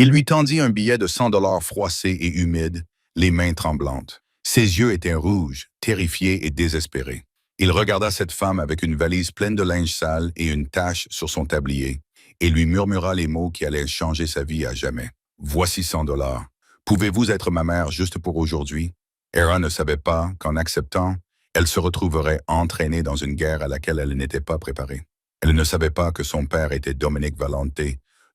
Il lui tendit un billet de 100 $ froissé et humide, les mains tremblantes. Ses yeux étaient rouges, terrifiés et désespérés. Il regarda cette femme avec une valise pleine de linge sale et une tache sur son tablier, et lui murmura les mots qui allaient changer sa vie à jamais. « Voici 100 $. Pouvez-vous être ma mère juste pour aujourd'hui? » Era ne savait pas qu'en acceptant, elle se retrouverait entraînée dans une guerre à laquelle elle n'était pas préparée. Elle ne savait pas que son père était Dominic Valente,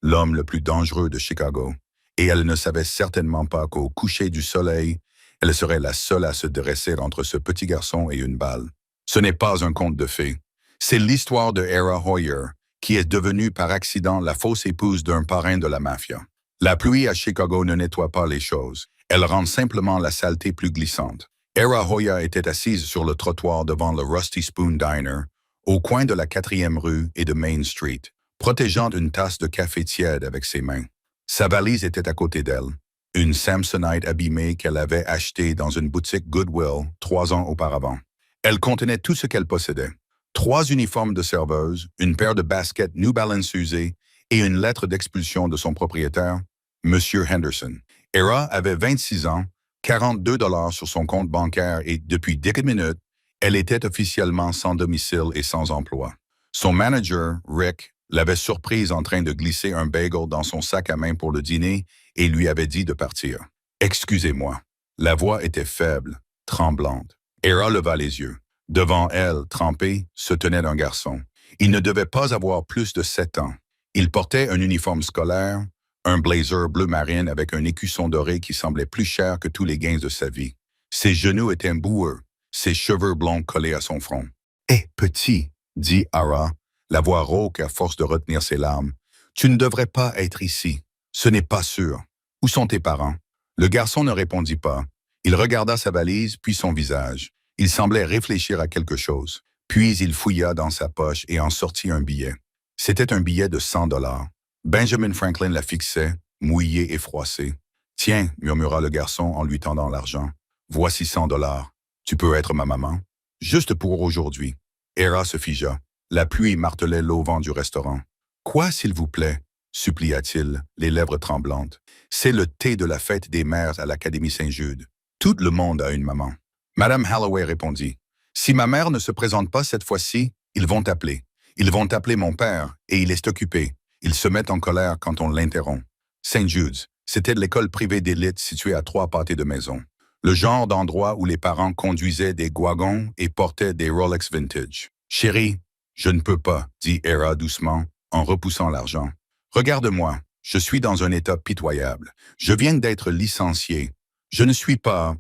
l'homme le plus dangereux de Chicago, et elle ne savait certainement pas qu'au coucher du soleil, elle serait la seule à se dresser entre ce petit garçon et une balle. Ce n'est pas un conte de fées. C'est l'histoire de Era Hoyer, qui est devenue par accident la fausse épouse d'un parrain de la mafia. La pluie à Chicago ne nettoie pas les choses. Elle rend simplement la saleté plus glissante. Era Hoyer était assise sur le trottoir devant le Rusty Spoon Diner, au coin de la 4e rue et de Main Street, protégeant une tasse de café tiède avec ses mains. Sa valise était à côté d'elle, une Samsonite abîmée qu'elle avait achetée dans une boutique Goodwill 3 ans auparavant. Elle contenait tout ce qu'elle possédait. 3 uniformes de serveuse, une paire de baskets New Balance usées et une lettre d'expulsion de son propriétaire, M. Henderson. Era avait 26 ans, 42 $ sur son compte bancaire et depuis 10 minutes, elle était officiellement sans domicile et sans emploi. Son manager, Rick, l'avait surprise en train de glisser un bagel dans son sac à main pour le dîner et lui avait dit de partir. « Excusez-moi. » La voix était faible, tremblante. Era leva les yeux. Devant elle, trempé, se tenait un garçon. Il ne devait pas avoir plus de 7 ans. Il portait un uniforme scolaire, un blazer bleu marine avec un écusson doré qui semblait plus cher que tous les gains de sa vie. Ses genoux étaient boueux, ses cheveux blonds collés à son front. « Hé, petit, » dit Ara, la voix rauque à force de retenir ses larmes. « Tu ne devrais pas être ici. Ce n'est pas sûr. Où sont tes parents? » Le garçon ne répondit pas. Il regarda sa valise, puis son visage. Il semblait réfléchir à quelque chose. Puis il fouilla dans sa poche et en sortit un billet. C'était un billet de 100 $. Benjamin Franklin la fixait, mouillé et froissé. « Tiens, » murmura le garçon en lui tendant l'argent. « Voici 100 $. Tu peux être ma maman. Juste pour aujourd'hui. » Era se figea. La pluie martelait l'auvent du restaurant. « Quoi, s'il vous plaît? » supplia-t-il, les lèvres tremblantes. « C'est le thé de la fête des mères à l'Académie Saint-Jude. Tout le monde a une maman. » Madame Holloway répondit. « Si ma mère ne se présente pas cette fois-ci, ils vont t'appeler. Ils vont appeler mon père, et il est occupé. Il se met en colère quand on l'interrompt. » Saint Jude's, c'était l'école privée d'élite située à 3 pâtés de maison. Le genre d'endroit où les parents conduisaient des wagons et portaient des Rolex vintage. « Chérie, je ne peux pas, » dit Era doucement, en repoussant l'argent. « Regarde-moi, je suis dans un état pitoyable. Je viens d'être licencié. Je ne suis pas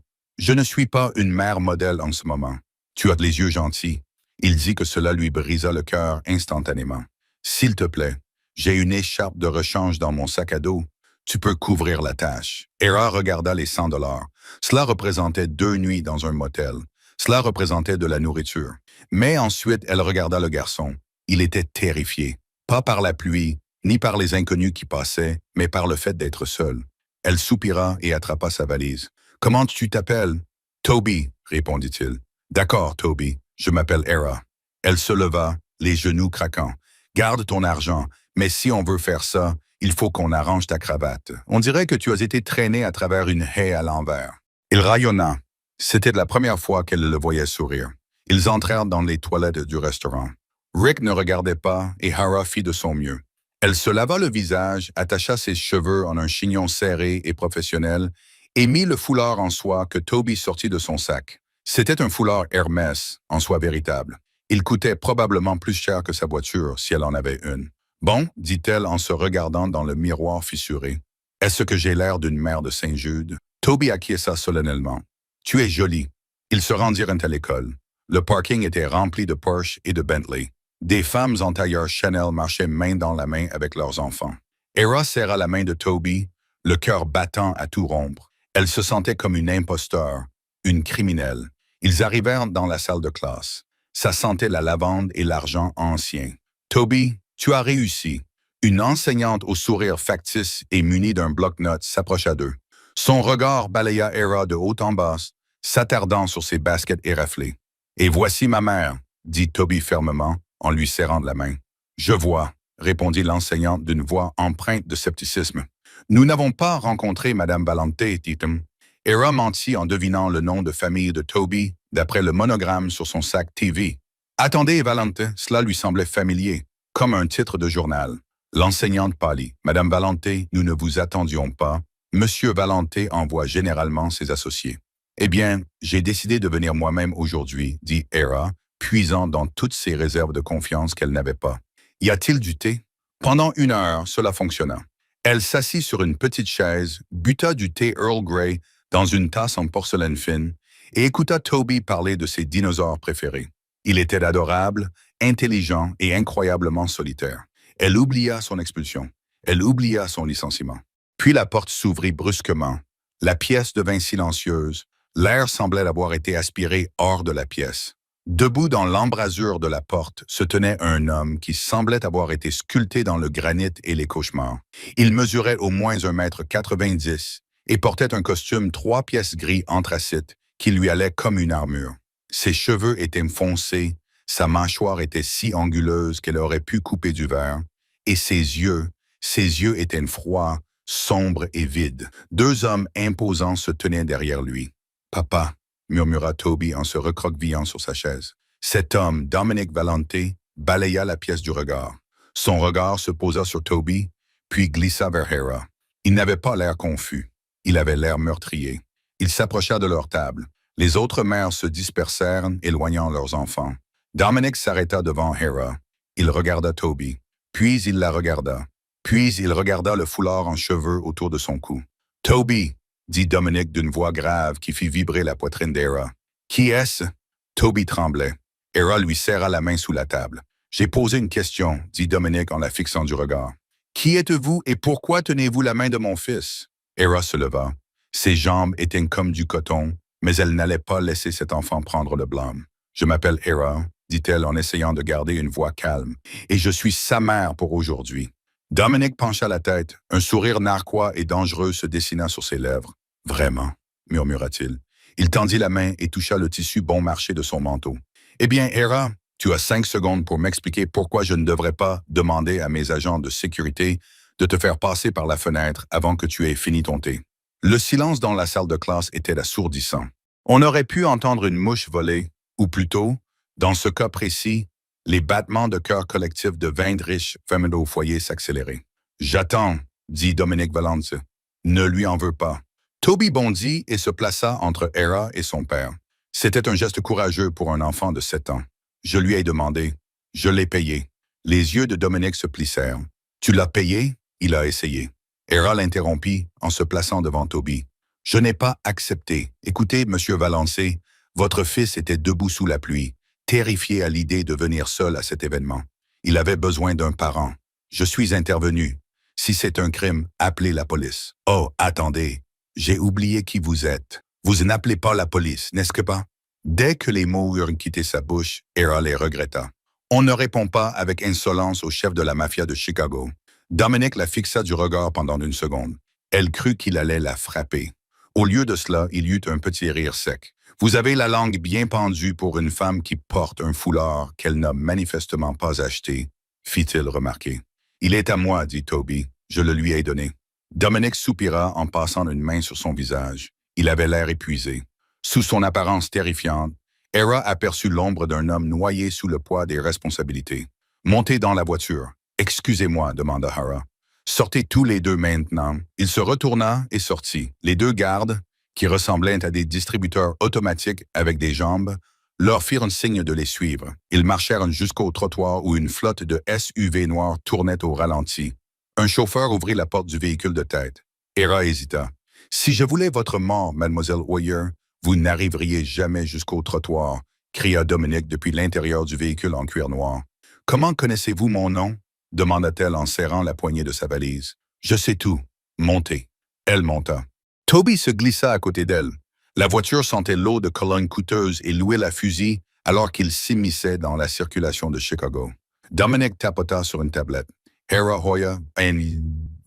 une mère modèle en ce moment. Tu as les yeux gentils. » Il dit que cela lui brisa le cœur instantanément. « S'il te plaît, j'ai une écharpe de rechange dans mon sac à dos. Tu peux couvrir la tâche. » Era regarda les 100 $. Cela représentait 2 nuits dans un motel. Cela représentait de la nourriture. Mais ensuite, elle regarda le garçon. Il était terrifié. Pas par la pluie, ni par les inconnus qui passaient, mais par le fait d'être seul. Elle soupira et attrapa sa valise. « Comment tu t'appelles? »« Toby, » répondit-il. « D'accord, Toby, je m'appelle Era. » Elle se leva, les genoux craquants. « Garde ton argent, mais si on veut faire ça, il faut qu'on arrange ta cravate. On dirait que tu as été traîné à travers une haie à l'envers. » Il rayonna. C'était la première fois qu'elle le voyait sourire. Ils entrèrent dans les toilettes du restaurant. Rick ne regardait pas et Hara fit de son mieux. Elle se lava le visage, attacha ses cheveux en un chignon serré et professionnel et mit le foulard en soie que Toby sortit de son sac. C'était un foulard Hermès, en soie véritable. Il coûtait probablement plus cher que sa voiture, si elle en avait une. « Bon, » dit-elle en se regardant dans le miroir fissuré. « Est-ce que j'ai l'air d'une mère de Saint-Jude? » Toby acquiesça solennellement. « Tu es jolie. » Ils se rendirent à l'école. Le parking était rempli de Porsche et de Bentley. Des femmes en tailleur Chanel marchaient main dans la main avec leurs enfants. Era serra la main de Toby, le cœur battant à tout rompre. Elle se sentait comme une imposteur, une criminelle. Ils arrivèrent dans la salle de classe. Ça sentait la lavande et l'argent ancien. « Toby, tu as réussi. » Une enseignante au sourire factice et munie d'un bloc-notes s'approcha d'eux. Son regard balaya Era de haut en bas, s'attardant sur ses baskets éraflées. « Et voici ma mère, » dit Toby fermement, en lui serrant de la main. « Je vois, » répondit l'enseignante d'une voix empreinte de scepticisme. Nous n'avons pas rencontré Madame Valente, dit-il. Hera mentit en devinant le nom de famille de Toby d'après le monogramme sur son sac TV. Attendez, Valente, cela lui semblait familier, comme un titre de journal. L'enseignante pâlit. Madame Valente, nous ne vous attendions pas. Monsieur Valente envoie généralement ses associés. Eh bien, j'ai décidé de venir moi-même aujourd'hui, dit Hera, puisant dans toutes ses réserves de confiance qu'elle n'avait pas. Y a-t-il du thé? Pendant 1 heure, cela fonctionna. Elle s'assit sur une petite chaise, buta du thé Earl Grey dans une tasse en porcelaine fine et écouta Toby parler de ses dinosaures préférés. Il était adorable, intelligent et incroyablement solitaire. Elle oublia son expulsion. Elle oublia son licenciement. Puis la porte s'ouvrit brusquement. La pièce devint silencieuse. L'air semblait avoir été aspiré hors de la pièce. Debout dans l'embrasure de la porte se tenait un homme qui semblait avoir été sculpté dans le granit et les cauchemars. Il mesurait au moins 1,90 m et portait un costume 3 pièces gris anthracite qui lui allait comme une armure. Ses cheveux étaient foncés, sa mâchoire était si anguleuse qu'elle aurait pu couper du verre, et ses yeux étaient froids, sombres et vides. 2 hommes imposants se tenaient derrière lui. « Papa », murmura Toby en se recroquevillant sur sa chaise. Cet homme, Dominic Valente, balaya la pièce du regard. Son regard se posa sur Toby, puis glissa vers Hera. Il n'avait pas l'air confus. Il avait l'air meurtrier. Il s'approcha de leur table. Les autres mères se dispersèrent, éloignant leurs enfants. Dominic s'arrêta devant Hera. Il regarda Toby. Puis il la regarda. Puis il regarda le foulard en cheveux autour de son cou. « Toby !» dit Dominic d'une voix grave qui fit vibrer la poitrine d'Hera. « Qui est-ce » Toby tremblait. Hera lui serra la main sous la table. « J'ai posé une question, » dit Dominic en la fixant du regard. « Qui êtes-vous et pourquoi tenez-vous la main de mon fils » Hera se leva. Ses jambes étaient comme du coton, mais elle n'allait pas laisser cet enfant prendre le blâme. « Je m'appelle Hera, » dit-elle en essayant de garder une voix calme, « et je suis sa mère pour aujourd'hui. » Dominic pencha la tête. Un sourire narquois et dangereux se dessina sur ses lèvres. « Vraiment » murmura-t-il. Il tendit la main et toucha le tissu bon marché de son manteau. « Eh bien, Hera, tu as 5 secondes pour m'expliquer pourquoi je ne devrais pas demander à mes agents de sécurité de te faire passer par la fenêtre avant que tu aies fini ton thé. » Le silence dans la salle de classe était assourdissant. On aurait pu entendre une mouche voler, ou plutôt, dans ce cas précis, les battements de cœur collectifs de 20 riches femmes au foyer s'accéléraient. « J'attends, » dit Dominic Valente. « Ne lui en veux pas. » Toby bondit et se plaça entre Hera et son père. C'était un geste courageux pour un enfant de 7 ans. Je lui ai demandé. Je l'ai payé. Les yeux de Dominic se plissèrent. « Tu l'as payé ?» Il a essayé. Hera l'interrompit en se plaçant devant Toby. « Je n'ai pas accepté. Écoutez, Monsieur Valence, votre fils était debout sous la pluie, terrifié à l'idée de venir seul à cet événement. Il avait besoin d'un parent. Je suis intervenu. Si c'est un crime, appelez la police. Oh, attendez. J'ai oublié qui vous êtes. Vous n'appelez pas la police, n'est-ce pas? » Dès que les mots eurent quitté sa bouche, Hera les regretta. On ne répond pas avec insolence au chef de la mafia de Chicago. Dominic la fixa du regard pendant 1 seconde. Elle crut qu'il allait la frapper. Au lieu de cela, il y eut un petit rire sec. « Vous avez la langue bien pendue pour une femme qui porte un foulard qu'elle n'a manifestement pas acheté, » fit-il remarquer. « Il est à moi, » dit Toby. « Je le lui ai donné. » Dominic soupira en passant une main sur son visage. Il avait l'air épuisé. Sous son apparence terrifiante, Hera aperçut l'ombre d'un homme noyé sous le poids des responsabilités. « Montez dans la voiture. »« Excusez-moi, » demanda Hera. « Sortez tous les deux maintenant. » Il se retourna et sortit. Les 2 gardes, qui ressemblaient à des distributeurs automatiques avec des jambes, leur firent un signe de les suivre. Ils marchèrent jusqu'au trottoir où une flotte de SUV noirs tournait au ralenti. Un chauffeur ouvrit la porte du véhicule de tête. Hera hésita. « Si je voulais votre mort, mademoiselle Hoyer, vous n'arriveriez jamais jusqu'au trottoir, » cria Dominic depuis l'intérieur du véhicule en cuir noir. « Comment connaissez-vous mon nom ?» demanda-t-elle en serrant la poignée de sa valise. « Je sais tout. Montez. » Elle monta. Toby se glissa à côté d'elle. La voiture sentait l'eau de cologne coûteuse et l'huile à fusil alors qu'il s'immisçait dans la circulation de Chicago. Dominic tapota sur une tablette. Hera Hoyer,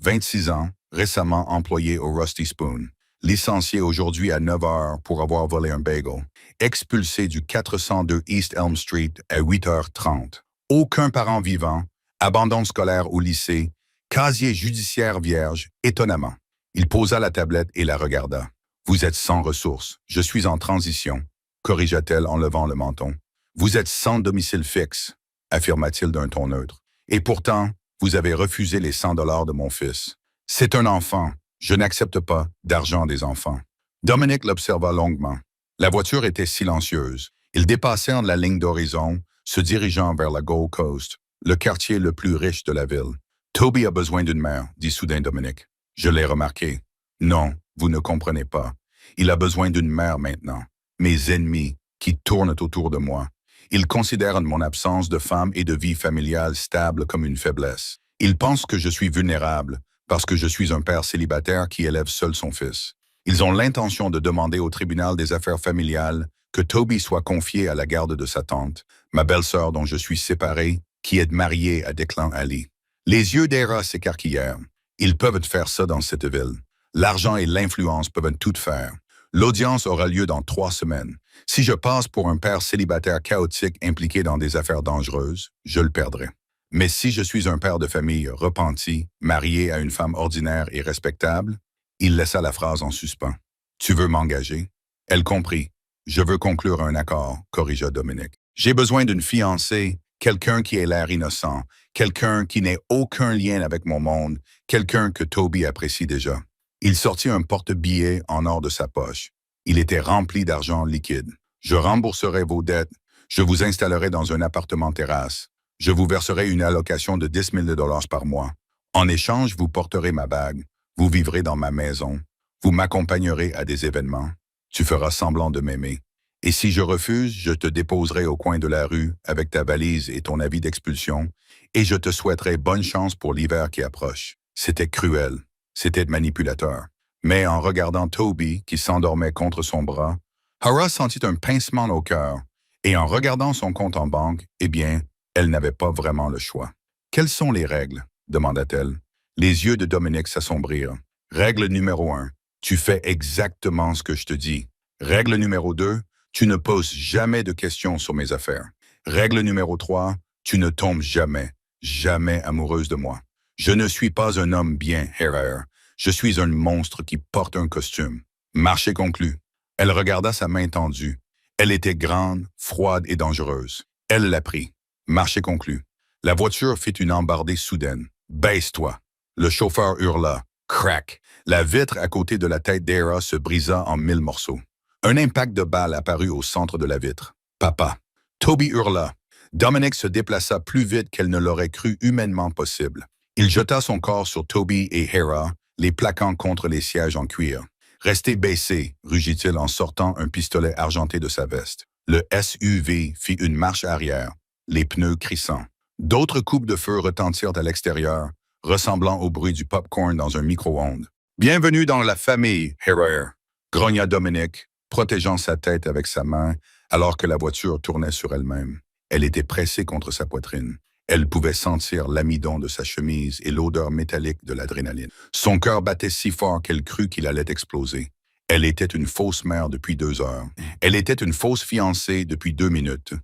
26 ans, récemment employé au Rusty Spoon. Licencié aujourd'hui à 9 heures pour avoir volé un bagel. Expulsé du 402 East Elm Street à 8h30. Aucun parent vivant. Abandon scolaire au lycée. Casier judiciaire vierge, étonnamment. Il posa la tablette et la regarda. Vous êtes sans ressources. Je suis en transition, corrigea-t-elle en levant le menton. Vous êtes sans domicile fixe, affirma-t-il d'un ton neutre. Et pourtant, vous avez refusé les 100 dollars de mon fils. C'est un enfant. Je n'accepte pas d'argent des enfants. Dominic l'observa longuement. La voiture était silencieuse. Ils dépassèrent la ligne d'horizon, se dirigeant vers la Gold Coast, le quartier le plus riche de la ville. Toby a besoin d'une mère, dit soudain Dominic. Je l'ai remarqué. Non, vous ne comprenez pas. Il a besoin d'une mère maintenant. Mes ennemis, qui tournent autour de moi. Ils considèrent mon absence de femme et de vie familiale stable comme une faiblesse. Ils pensent que je suis vulnérable parce que je suis un père célibataire qui élève seul son fils. Ils ont l'intention de demander au tribunal des affaires familiales que Toby soit confié à la garde de sa tante, ma belle-sœur dont je suis séparé, qui est mariée à Declan Ali. Les yeux d'Hera s'écarquillèrent. Ils peuvent faire ça dans cette ville. L'argent et l'influence peuvent tout faire. L'audience aura lieu dans 3 semaines. Si je passe pour un père célibataire chaotique impliqué dans des affaires dangereuses, je le perdrai. Mais si je suis un père de famille repenti, marié à une femme ordinaire et respectable, il laissa la phrase en suspens. Tu veux m'engager? Elle comprit. Je veux conclure un accord, corrigea Dominic. J'ai besoin d'une fiancée, quelqu'un qui ait l'air innocent, quelqu'un qui n'ait aucun lien avec mon monde, quelqu'un que Toby apprécie déjà. Il sortit un porte-billets en or de sa poche. Il était rempli d'argent liquide. Je rembourserai vos dettes. Je vous installerai dans un appartement terrasse. Je vous verserai une allocation de 10 000 dollars par mois. En échange, vous porterez ma bague. Vous vivrez dans ma maison. Vous m'accompagnerez à des événements. Tu feras semblant de m'aimer. Et si je refuse, je te déposerai au coin de la rue avec ta valise et ton avis d'expulsion, et je te souhaiterai bonne chance pour l'hiver qui approche. C'était cruel. C'était manipulateur. Mais en regardant Toby, qui s'endormait contre son bras, Hara sentit un pincement au cœur, et en regardant son compte en banque, eh bien, elle n'avait pas vraiment le choix. « Quelles sont les règles? » demanda-t-elle. Les yeux de Dominic s'assombrirent. Règle numéro 1. Tu fais exactement ce que je te dis. Règle numéro 2. Tu ne poses jamais de questions sur mes affaires. Règle numéro 3. Tu ne tombes jamais, jamais amoureuse de moi. Je ne suis pas un homme bien, Hera. Je suis un monstre qui porte un costume. Marché conclu. Elle regarda sa main tendue. Elle était grande, froide et dangereuse. Elle la prit. Marché conclu. La voiture fit une embardée soudaine. Baisse-toi. Le chauffeur hurla. Crac. La vitre à côté de la tête d'Hera se brisa en 1000 morceaux. Un impact de balle apparut au centre de la vitre. Papa. Toby hurla. Dominic se déplaça plus vite qu'elle ne l'aurait cru humainement possible. Il jeta son corps sur Toby et Hera, les plaquant contre les sièges en cuir. « Restez baissés », rugit-il en sortant un pistolet argenté de sa veste. Le SUV fit une marche arrière, les pneus crissant. D'autres coupes de feu retentirent à l'extérieur, ressemblant au bruit du popcorn dans un micro-ondes. « Bienvenue dans la famille, Hera », grogna Dominic, protégeant sa tête avec sa main alors que la voiture tournait sur elle-même. Elle était pressée contre sa poitrine. Elle pouvait sentir l'amidon de sa chemise et l'odeur métallique de l'adrénaline. Son cœur battait si fort qu'elle crut qu'il allait exploser. Elle était une fausse mère depuis 2 heures. Elle était une fausse fiancée depuis 2 minutes.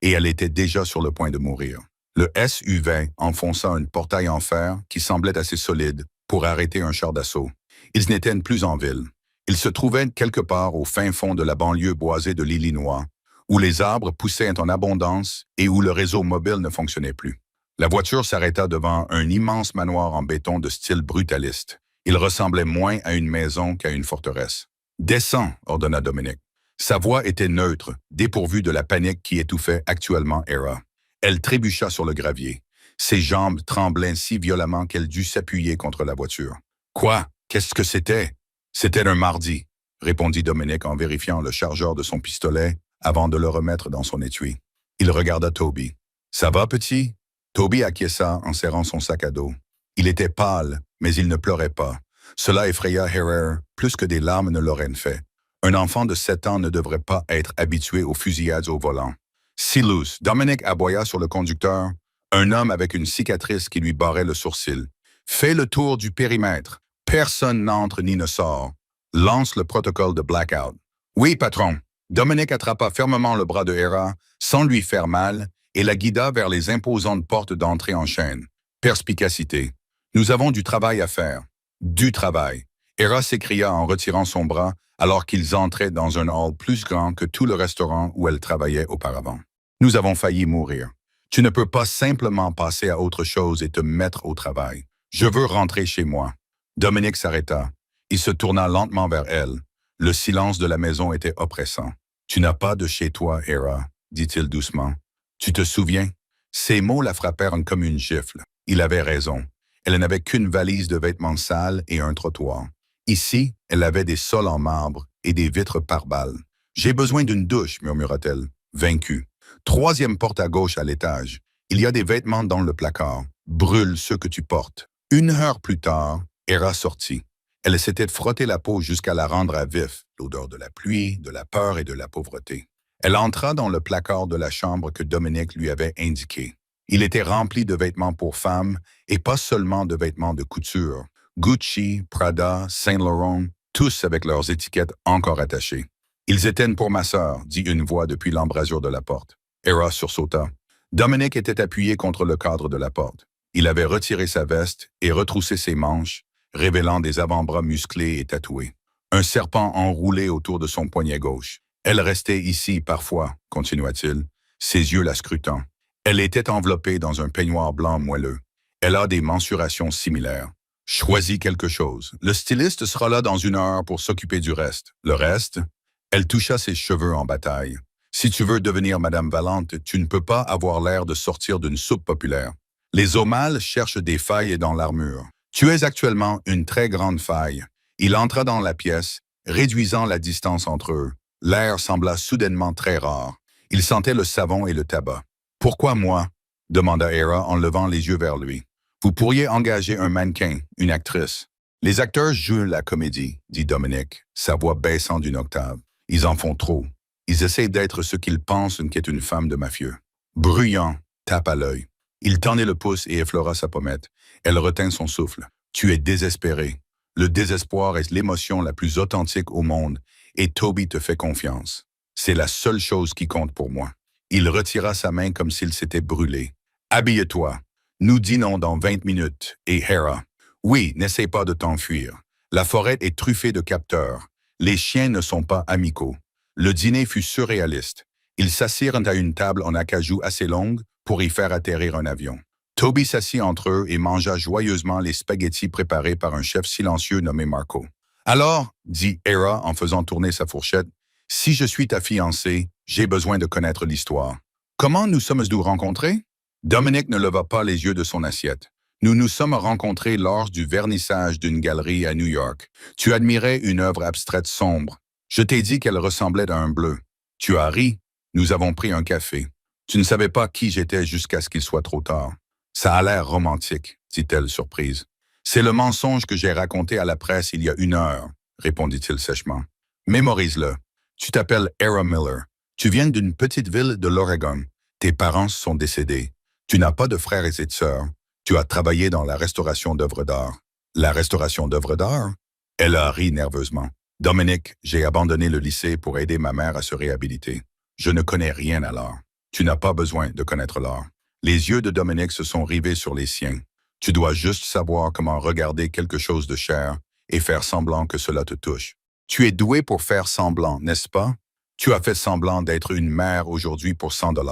Et elle était déjà sur le point de mourir. Le SUV enfonça une portail en fer qui semblait assez solide pour arrêter un char d'assaut. Ils n'étaient plus en ville. Ils se trouvaient quelque part au fin fond de la banlieue boisée de l'Illinois, où les arbres poussaient en abondance et où le réseau mobile ne fonctionnait plus. La voiture s'arrêta devant un immense manoir en béton de style brutaliste. Il ressemblait moins à une maison qu'à une forteresse. « Descends », ordonna Dominic. Sa voix était neutre, dépourvue de la panique qui étouffait actuellement Hera. Elle trébucha sur le gravier. Ses jambes tremblaient si violemment qu'elle dut s'appuyer contre la voiture. « Quoi? Qu'est-ce que c'était? » « C'était un mardi », répondit Dominic en vérifiant le chargeur de son pistolet avant de le remettre dans son étui. Il regarda Toby. « Ça va, petit? » Toby acquiesça en serrant son sac à dos. Il était pâle, mais il ne pleurait pas. Cela effraya Hera plus que des larmes ne l'auraient fait. Un enfant de 7 ans ne devrait pas être habitué aux fusillades au volant. Silus, Dominic aboya sur le conducteur, un homme avec une cicatrice qui lui barrait le sourcil. « Fais le tour du périmètre. Personne n'entre ni ne sort. Lance le protocole de blackout. »« Oui, patron. » Dominic attrapa fermement le bras de Hera, sans lui faire mal, et la guida vers les imposantes portes d'entrée en chaîne. Perspicacité. Nous avons du travail à faire. Du travail. Hera s'écria en retirant son bras alors qu'ils entraient dans un hall plus grand que tout le restaurant où elle travaillait auparavant. Nous avons failli mourir. Tu ne peux pas simplement passer à autre chose et te mettre au travail. Je veux rentrer chez moi. Dominique s'arrêta. Il se tourna lentement vers elle. Le silence de la maison était oppressant. Tu n'as pas de chez toi, Hera, dit-il doucement. Tu te souviens? Ces mots la frappèrent comme une gifle. Il avait raison. Elle n'avait qu'une valise de vêtements sales et un trottoir. Ici, elle avait des sols en marbre et des vitres par balles. J'ai besoin d'une douche, murmura-t-elle, vaincue. Troisième porte à gauche à l'étage. Il y a des vêtements dans le placard. Brûle ceux que tu portes. 1 heure plus tard, Hera sortit. Elle s'était frottée la peau jusqu'à la rendre à vif, l'odeur de la pluie, de la peur et de la pauvreté. Elle entra dans le placard de la chambre que Dominique lui avait indiqué. Il était rempli de vêtements pour femmes et pas seulement de vêtements de couture. Gucci, Prada, Saint Laurent, tous avec leurs étiquettes encore attachées. Ils étaient pour ma sœur, dit une voix depuis l'embrasure de la porte. Hera sursauta. Dominique était appuyé contre le cadre de la porte. Il avait retiré sa veste et retroussé ses manches, révélant des avant-bras musclés et tatoués. Un serpent enroulé autour de son poignet gauche. Elle restait ici parfois, continua-t-il, ses yeux la scrutant. Elle était enveloppée dans un peignoir blanc moelleux. Elle a des mensurations similaires. Choisis quelque chose. Le styliste sera là dans 1 heure pour s'occuper du reste. Le reste? Elle toucha ses cheveux en bataille. Si tu veux devenir Madame Valente, tu ne peux pas avoir l'air de sortir d'une soupe populaire. Les O'Mall cherchent des failles dans l'armure. Tu es actuellement une très grande faille. Il entra dans la pièce, réduisant la distance entre eux. L'air sembla soudainement très rare. Il sentait le savon et le tabac. « Pourquoi moi ?» demanda Hera en levant les yeux vers lui. « Vous pourriez engager un mannequin, une actrice. Les acteurs jouent la comédie, dit Dominique, sa voix baissant d'une octave. Ils en font trop. Ils essaient d'être ce qu'ils pensent qu'est une femme de mafieux. Bruyant, tape à l'œil. Il tendait le pouce et effleura sa pommette. Elle retint son souffle. Tu es désespéré. Le désespoir est l'émotion la plus authentique au monde, et Toby te fait confiance. C'est la seule chose qui compte pour moi. Il retira sa main comme s'il s'était brûlé. Habille-toi. Nous dînons dans 20 minutes. Et Hera. Oui, n'essaie pas de t'enfuir. La forêt est truffée de capteurs. Les chiens ne sont pas amicaux. Le dîner fut surréaliste. Ils s'assirent à une table en acajou assez longue pour y faire atterrir un avion. Toby s'assit entre eux et mangea joyeusement les spaghettis préparés par un chef silencieux nommé Marco. « Alors, dit Hera en faisant tourner sa fourchette, si je suis ta fiancée, j'ai besoin de connaître l'histoire. Comment nous sommes-nous rencontrés? » Dominique ne leva pas les yeux de son assiette. « Nous nous sommes rencontrés lors du vernissage d'une galerie à New York. Tu admirais une œuvre abstraite sombre. Je t'ai dit qu'elle ressemblait à un bleu. Tu as ri. Nous avons pris un café. Tu ne savais pas qui j'étais jusqu'à ce qu'il soit trop tard. Ça a l'air romantique, dit-elle surprise. C'est le mensonge que j'ai raconté à la presse il y a 1 heure, répondit-il sèchement. Mémorise-le. Tu t'appelles Hera Miller. Tu viens d'une petite ville de l'Oregon. Tes parents sont décédés. Tu n'as pas de frères et de sœurs. Tu as travaillé dans la restauration d'œuvres d'art. La restauration d'œuvres d'art? Elle a ri nerveusement. Dominique, j'ai abandonné le lycée pour aider ma mère à se réhabiliter. Je ne connais rien à l'art. Tu n'as pas besoin de connaître l'art. Les yeux de Dominique se sont rivés sur les siens. Tu dois juste savoir comment regarder quelque chose de cher et faire semblant que cela te touche. Tu es doué pour faire semblant, n'est-ce pas? Tu as fait semblant d'être une mère aujourd'hui pour 100 $.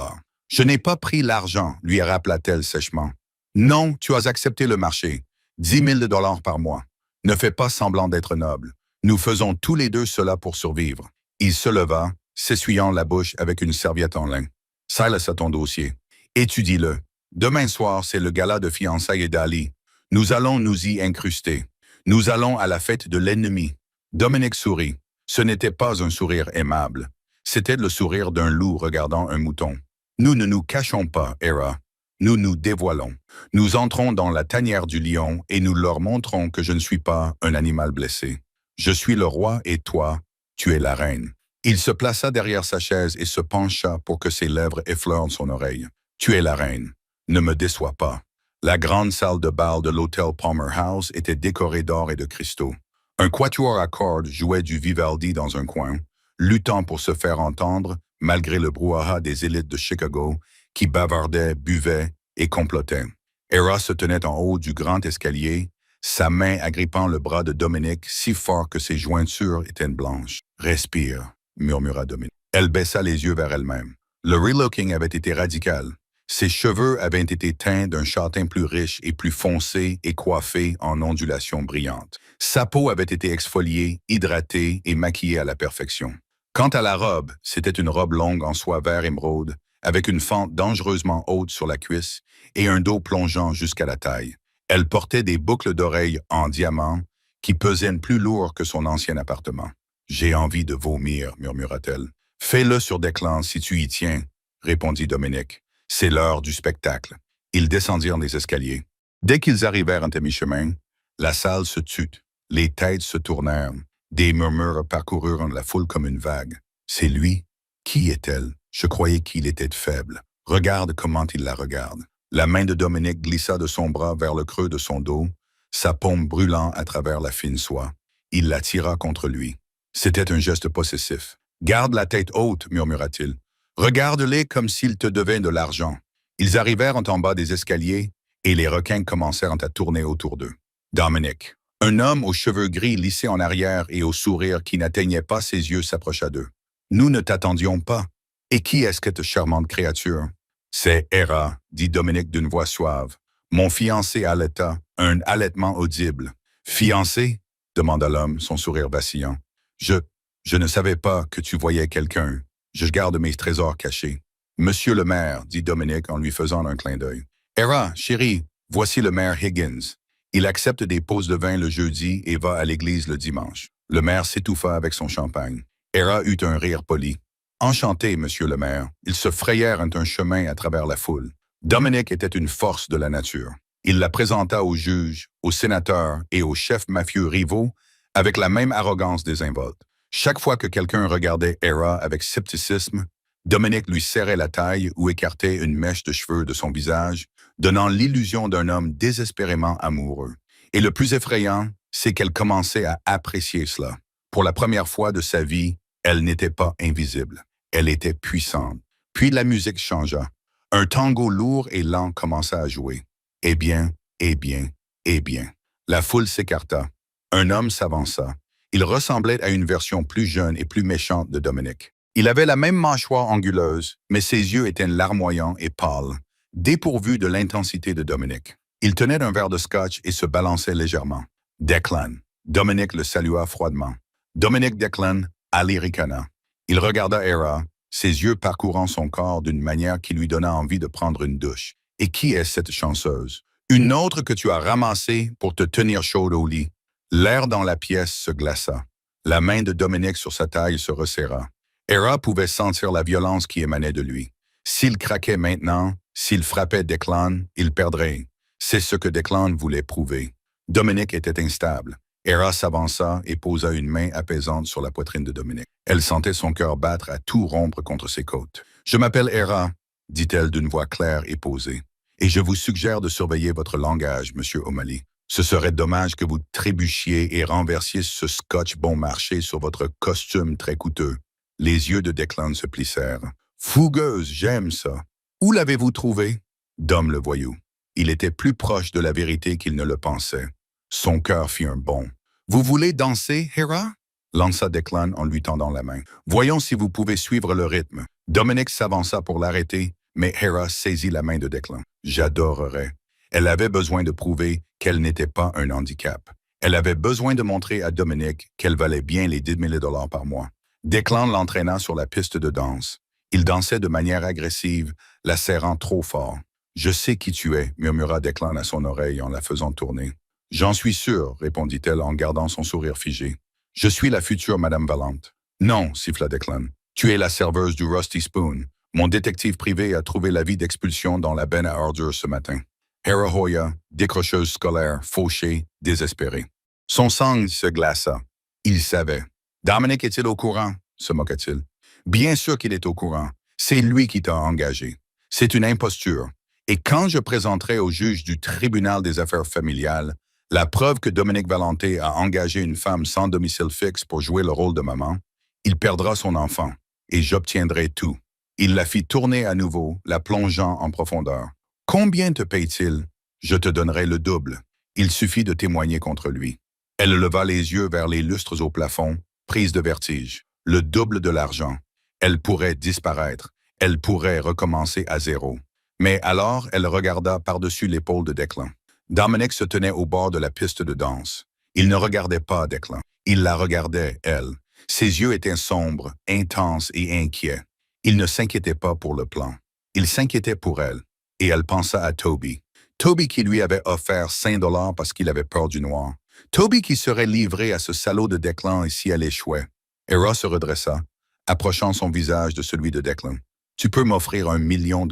Je n'ai pas pris l'argent, lui rappela-t-elle sèchement. Non, tu as accepté le marché. 10 000 $ par mois. Ne fais pas semblant d'être noble. Nous faisons tous les deux cela pour survivre. Il se leva, s'essuyant la bouche avec une serviette en lin. Silas à ton dossier. Étudie-le. Demain soir, c'est le gala de fiançailles d'Ali. Nous allons nous y incruster. Nous allons à la fête de l'ennemi. Dominique sourit. Ce n'était pas un sourire aimable. C'était le sourire d'un loup regardant un mouton. Nous ne nous cachons pas, Hera. Nous nous dévoilons. Nous entrons dans la tanière du lion et nous leur montrons que je ne suis pas un animal blessé. Je suis le roi et toi, tu es la reine. Il se plaça derrière sa chaise et se pencha pour que ses lèvres effleurent son oreille. Tu es la reine. Ne me déçois pas. La grande salle de bal de l'hôtel Palmer House était décorée d'or et de cristaux. Un quatuor à cordes jouait du Vivaldi dans un coin, luttant pour se faire entendre malgré le brouhaha des élites de Chicago qui bavardaient, buvaient et complotaient. Hera se tenait en haut du grand escalier, sa main agrippant le bras de Dominique si fort que ses jointures étaient blanches. « Respire », murmura Dominique. Elle baissa les yeux vers elle-même. Le relooking avait été radical. Ses cheveux avaient été teints d'un châtain plus riche et plus foncé et coiffé en ondulations brillantes. Sa peau avait été exfoliée, hydratée et maquillée à la perfection. Quant à la robe, c'était une robe longue en soie vert émeraude, avec une fente dangereusement haute sur la cuisse et un dos plongeant jusqu'à la taille. Elle portait des boucles d'oreilles en diamant qui pesaient plus lourd que son ancien appartement. « J'ai envie de vomir », murmura-t-elle. « Fais-le sur Declan si tu y tiens », répondit Dominique. « C'est l'heure du spectacle. » Ils descendirent les escaliers. Dès qu'ils arrivèrent à mi-chemin, la salle se tut. Les têtes se tournèrent. Des murmures parcoururent la foule comme une vague. « C'est lui? Qui est-elle? Je croyais qu'il était faible. Regarde comment il la regarde. » La main de Dominique glissa de son bras vers le creux de son dos, sa paume brûlant à travers la fine soie. Il la tira contre lui. C'était un geste possessif. « Garde la tête haute, murmura-t-il. Regarde-les comme s'ils te devaient de l'argent. » Ils arrivèrent en bas des escaliers et les requins commencèrent à tourner autour d'eux. Dominique, un homme aux cheveux gris lissés en arrière et au sourire qui n'atteignait pas ses yeux, s'approcha d'eux. « Nous ne t'attendions pas. Et qui est cette charmante créature? » « C'est Hera, » dit Dominique d'une voix suave. « Mon fiancé allaita, un allaitement audible. »« Fiancé ?» demanda l'homme, son sourire vacillant. « Je ne savais pas que tu voyais quelqu'un. Je garde mes trésors cachés. »« Monsieur le maire, » dit Dominique en lui faisant un clin d'œil. « Hera, chérie, voici le maire Higgins. Il accepte des pauses de vin le jeudi et va à l'église le dimanche. » Le maire s'étouffa avec son champagne. Hera eut un rire poli. « Enchanté, monsieur le maire. » Ils se frayèrent un chemin à travers la foule. Dominique était une force de la nature. Il la présenta aux juges, aux sénateurs et aux chefs mafieux rivaux avec la même arrogance désinvolte. Chaque fois que quelqu'un regardait Hera avec scepticisme, Dominique lui serrait la taille ou écartait une mèche de cheveux de son visage, donnant l'illusion d'un homme désespérément amoureux. Et le plus effrayant, c'est qu'elle commençait à apprécier cela. Pour la première fois de sa vie, elle n'était pas invisible. Elle était puissante. Puis la musique changea. Un tango lourd et lent commença à jouer. Eh bien, eh bien, eh bien. La foule s'écarta. Un homme s'avança. Il ressemblait à une version plus jeune et plus méchante de Dominique. Il avait la même mâchoire anguleuse, mais ses yeux étaient larmoyants et pâles, dépourvus de l'intensité de Dominique. Il tenait un verre de scotch et se balançait légèrement. « Declan ». Dominique le salua froidement. Dominique Declan, Ali ricana. Il regarda Hera, ses yeux parcourant son corps d'une manière qui lui donna envie de prendre une douche. « Et qui est cette chanceuse? »« Une autre que tu as ramassée pour te tenir chaude au lit. » L'air dans la pièce se glaça. La main de Dominique sur sa taille se resserra. Hera pouvait sentir la violence qui émanait de lui. S'il craquait maintenant, s'il frappait Declan, il perdrait. C'est ce que Declan voulait prouver. Dominique était instable. Hera s'avança et posa une main apaisante sur la poitrine de Dominique. Elle sentait son cœur battre à tout rompre contre ses côtes. « Je m'appelle Hera », dit-elle d'une voix claire et posée. « Et je vous suggère de surveiller votre langage, monsieur O'Malley. Ce serait dommage que vous trébuchiez et renversiez ce scotch bon marché sur votre costume très coûteux. » Les yeux de Declan se plissèrent. « Fougueuse, j'aime ça. Où l'avez-vous trouvé? » Dom le voyou. Il était plus proche de la vérité qu'il ne le pensait. Son cœur fit un bond. « Vous voulez danser, Hera? » lança Declan en lui tendant la main. « Voyons si vous pouvez suivre le rythme. » Dominique s'avança pour l'arrêter, mais Hera saisit la main de Declan. « J'adorerais. » Elle avait besoin de prouver qu'elle n'était pas un handicap. Elle avait besoin de montrer à Dominique qu'elle valait bien les 10 000 $ par mois. Declan l'entraîna sur la piste de danse. Il dansait de manière agressive, la serrant trop fort. « Je sais qui tu es », murmura Declan à son oreille en la faisant tourner. « J'en suis sûr », répondit-elle en gardant son sourire figé. « Je suis la future Madame Valente. »« Non », siffla Declan. « Tu es la serveuse du Rusty Spoon. Mon détective privé a trouvé l'avis d'expulsion dans la benne à ordures ce matin. » Hera Hoya, décrocheuse scolaire, fauchée, désespérée. Son sang se glaça. Il savait. « Dominique est-il au courant? » se moqua-t-il. « Bien sûr qu'il est au courant. C'est lui qui t'a engagé. C'est une imposture. Et quand je présenterai au juge du tribunal des affaires familiales la preuve que Dominique Valente a engagé une femme sans domicile fixe pour jouer le rôle de maman, il perdra son enfant, et j'obtiendrai tout. » Il la fit tourner à nouveau, la plongeant en profondeur. « Combien te paye-t-il? » Je te donnerai le double. Il suffit de témoigner contre lui. Elle leva les yeux vers les lustres au plafond, prise de vertige. Le double de l'argent. Elle pourrait disparaître. Elle pourrait recommencer à zéro. Mais alors, elle regarda par-dessus l'épaule de Declan. Dominic se tenait au bord de la piste de danse. Il ne regardait pas Declan. Il la regardait, elle. Ses yeux étaient sombres, intenses et inquiets. Il ne s'inquiétait pas pour le plan. Il s'inquiétait pour elle. Et elle pensa à Toby. Toby qui lui avait offert 5 $ parce qu'il avait peur du noir. Toby qui serait livré à ce salaud de Declan si elle échouait. Hera se redressa, approchant son visage de celui de Declan. « Tu peux m'offrir $1 million,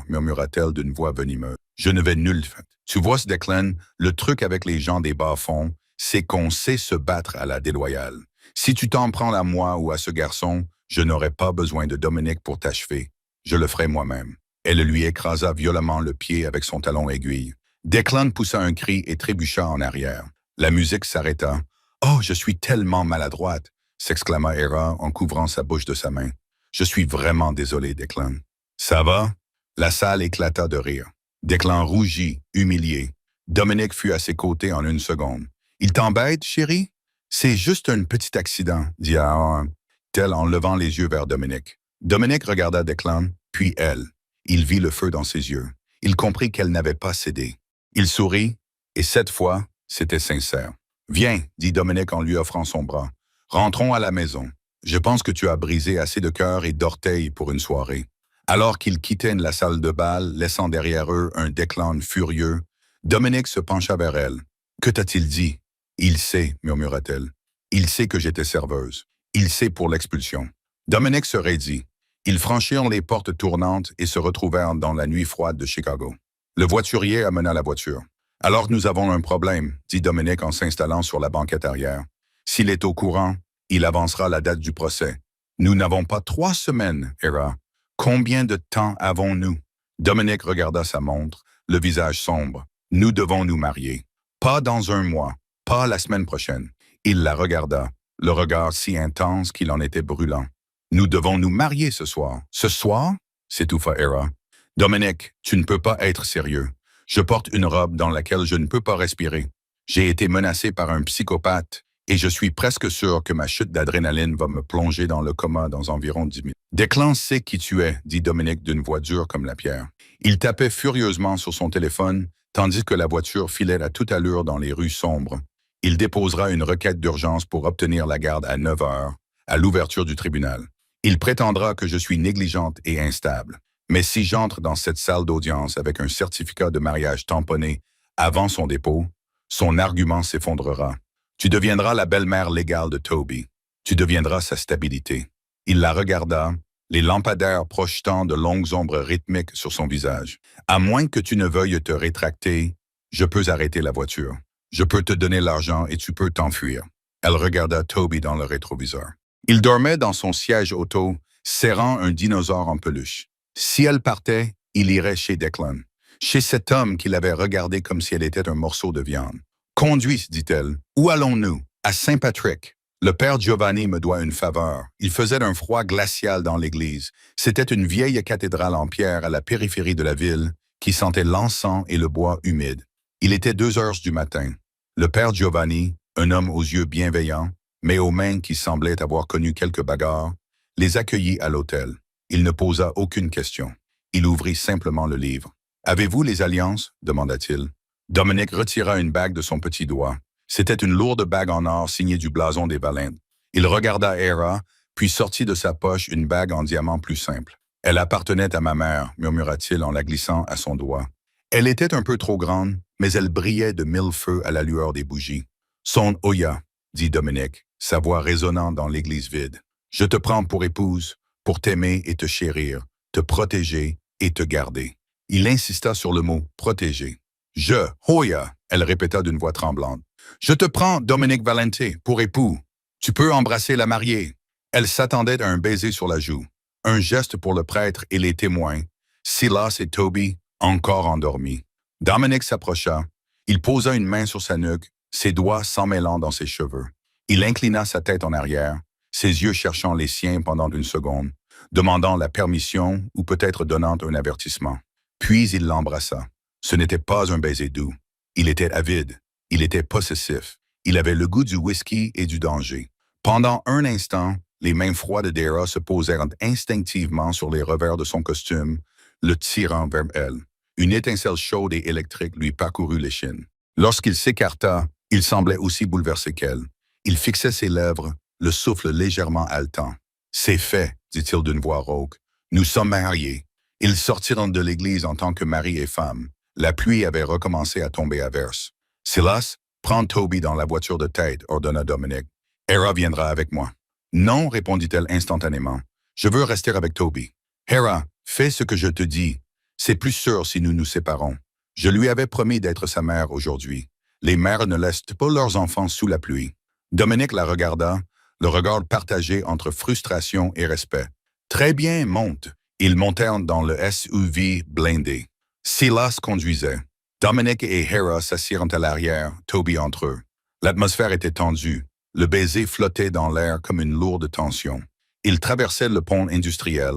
murmura-t-elle d'une voix venimeuse. « Je ne vais nulle faire. Tu vois, Declan, le truc avec les gens des bas-fonds, c'est qu'on sait se battre à la déloyale. Si tu t'en prends à moi ou à ce garçon, je n'aurai pas besoin de Dominic pour t'achever. Je le ferai moi-même. » Elle lui écrasa violemment le pied avec son talon aiguille. Declan poussa un cri et trébucha en arrière. La musique s'arrêta. « Oh, je suis tellement maladroite !» s'exclama Hera en couvrant sa bouche de sa main. « Je suis vraiment désolé, Declan. »« Ça va ?» La salle éclata de rire. Declan rougit, humilié. Dominic fut à ses côtés en une seconde. « Il t'embête, chérie? »« C'est juste un petit accident, » dit Aaron, tel en levant les yeux vers Dominic. Dominic regarda Declan, puis elle. Il vit le feu dans ses yeux. Il comprit qu'elle n'avait pas cédé. Il sourit, et cette fois, c'était sincère. « Viens, » dit Dominic en lui offrant son bras. « Rentrons à la maison. Je pense que tu as brisé assez de cœur et d'orteils pour une soirée. » Alors qu'ils quittaient la salle de bal, laissant derrière eux un Declan furieux, Dominic se pencha vers elle. « Que t'a-t-il dit? »« Il sait, » murmura-t-elle. « Il sait que j'étais serveuse. Il sait pour l'expulsion. » Dominic se raidit. Ils franchirent les portes tournantes et se retrouvèrent dans la nuit froide de Chicago. Le voiturier amena la voiture. « Alors nous avons un problème, » dit Dominic en s'installant sur la banquette arrière. « S'il est au courant, il avancera la date du procès. Nous n'avons pas 3 semaines, Hera. Combien de temps avons-nous? » Dominic regarda sa montre, le visage sombre. « Nous devons nous marier. Pas dans 1 mois, pas la semaine prochaine. » Il la regarda, le regard si intense qu'il en était brûlant. « Nous devons nous marier ce soir. »« Ce soir? » s'étouffa Hera. « Dominic, tu ne peux pas être sérieux. Je porte une robe dans laquelle je ne peux pas respirer. J'ai été menacé par un psychopathe et je suis presque sûr que ma chute d'adrénaline va me plonger dans le coma dans environ 10 minutes. »« Declan sait qui tu es, » dit Dominic d'une voix dure comme la pierre. Il tapait furieusement sur son téléphone, tandis que la voiture filait à toute allure dans les rues sombres. Il déposera une requête d'urgence pour obtenir la garde à 9 heures, à l'ouverture du tribunal. Il prétendra que je suis négligente et instable. Mais si j'entre dans cette salle d'audience avec un certificat de mariage tamponné avant son dépôt, son argument s'effondrera. Tu deviendras la belle-mère légale de Toby. Tu deviendras sa stabilité. Il la regarda, les lampadaires projetant de longues ombres rythmiques sur son visage. À moins que tu ne veuilles te rétracter, je peux arrêter la voiture. Je peux te donner l'argent et tu peux t'enfuir. Elle regarda Toby dans le rétroviseur. Il dormait dans son siège auto, serrant un dinosaure en peluche. Si elle partait, il irait chez Declan, chez cet homme qu'il avait regardé comme si elle était un morceau de viande. « Conduis, dit-elle. Où allons-nous? »« À Saint-Patrick. Le père Giovanni me doit une faveur. Il faisait un froid glacial dans l'église. C'était une vieille cathédrale en pierre à la périphérie de la ville qui sentait l'encens et le bois humide. Il était 2 heures du matin. Le père Giovanni, un homme aux yeux bienveillants, mais aux mains qui semblaient avoir connu quelques bagarres, les accueillit à l'hôtel. Il ne posa aucune question. Il ouvrit simplement le livre. « Avez-vous les alliances? » demanda-t-il. Dominic retira une bague de son petit doigt. C'était une lourde bague en or signée du blason des Valentes. Il regarda Hera, puis sortit de sa poche une bague en diamant plus simple. « Elle appartenait à ma mère, » murmura-t-il en la glissant à son doigt. Elle était un peu trop grande, mais elle brillait de 1000 feux à la lueur des bougies. « Son Oya, » dit Dominic, sa voix résonnant dans l'église vide. « Je te prends pour épouse, pour t'aimer et te chérir, te protéger et te garder. » Il insista sur le mot « protéger ». « Je, Hoya », elle répéta d'une voix tremblante. « Je te prends, Dominic Valente, pour époux. Tu peux embrasser la mariée. » Elle s'attendait à un baiser sur la joue, un geste pour le prêtre et les témoins, Silas et Toby, encore endormis. Dominic s'approcha. Il posa une main sur sa nuque, ses doigts s'emmêlant dans ses cheveux. Il inclina sa tête en arrière, ses yeux cherchant les siens pendant une seconde, demandant la permission ou peut-être donnant un avertissement. Puis il l'embrassa. Ce n'était pas un baiser doux. Il était avide. Il était possessif. Il avait le goût du whisky et du danger. Pendant un instant, les mains froides d'Hera se posèrent instinctivement sur les revers de son costume, le tirant vers elle. Une étincelle chaude et électrique lui parcourut l'échine. Lorsqu'il s'écarta, il semblait aussi bouleversé qu'elle. Il fixait ses lèvres, le souffle légèrement haletant. « C'est fait, dit-il d'une voix rauque. Nous sommes mariés. » Ils sortirent de l'église en tant que mari et femme. La pluie avait recommencé à tomber à verse. « Silas, prends Toby dans la voiture de tête, ordonna Dominic. Hera viendra avec moi. Non, répondit-elle instantanément. Je veux rester avec Toby. Hera, fais ce que je te dis. C'est plus sûr si nous nous séparons. Je lui avais promis d'être sa mère aujourd'hui. Les mères ne laissent pas leurs enfants sous la pluie. Dominic la regarda, le regard partagé entre frustration et respect. Très bien, monte. Ils montèrent dans le SUV blindé. Silas conduisait. Dominic et Hera s'assirent à l'arrière, Toby entre eux. L'atmosphère était tendue. Le baiser flottait dans l'air comme une lourde tension. Ils traversaient le pont industriel,